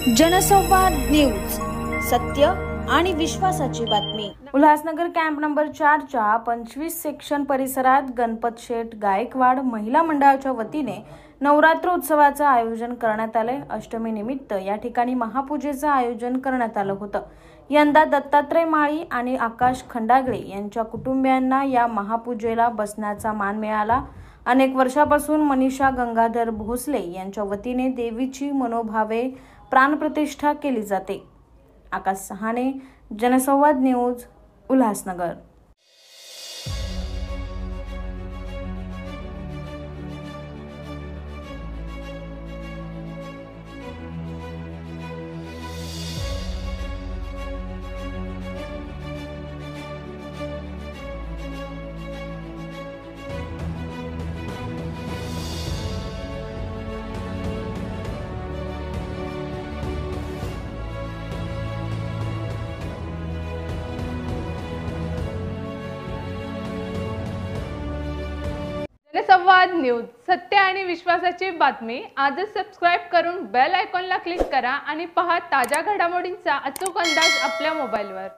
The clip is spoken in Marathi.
जनसंवाद न्यूज, सत्य आणि विश्वासाची बातमी। उल्हासनगर कॅम्प नंबर 4 च्या 25 सेक्शन परिसरात गणपत शेठ गायकवाड महिला मंडळाच्या वतीने नवरात्र उत्सवाचे आयोजन करण्यात आले। अष्टमी निमित्त या ठिकाणी महापूजेचे आयोजन करण्यात आले होते। यंदा दत्तात्रय माळी आणि आकाश खंडागळे यांच्या कुटुंबियांना या महापूजेला बसण्याचा मान मिळाला। अनेक वर्षापासून मनीषा गंगाधर भोसले यांच्या वतीने देवीची मनोभावे प्राणप्रतिष्ठा केली जाते। आकाश सहाने, जनसंवाद न्यूज, उल्हासनगर। जनसंवाद न्यूज, सत्य आणि विश्वासाची बातमी। आजच सबस्क्राइब करून बेल आयकॉनला क्लिक करा आणि पहा ताज्या घडामोडींचा अचूक अंदाज आपल्या मोबाईलवर।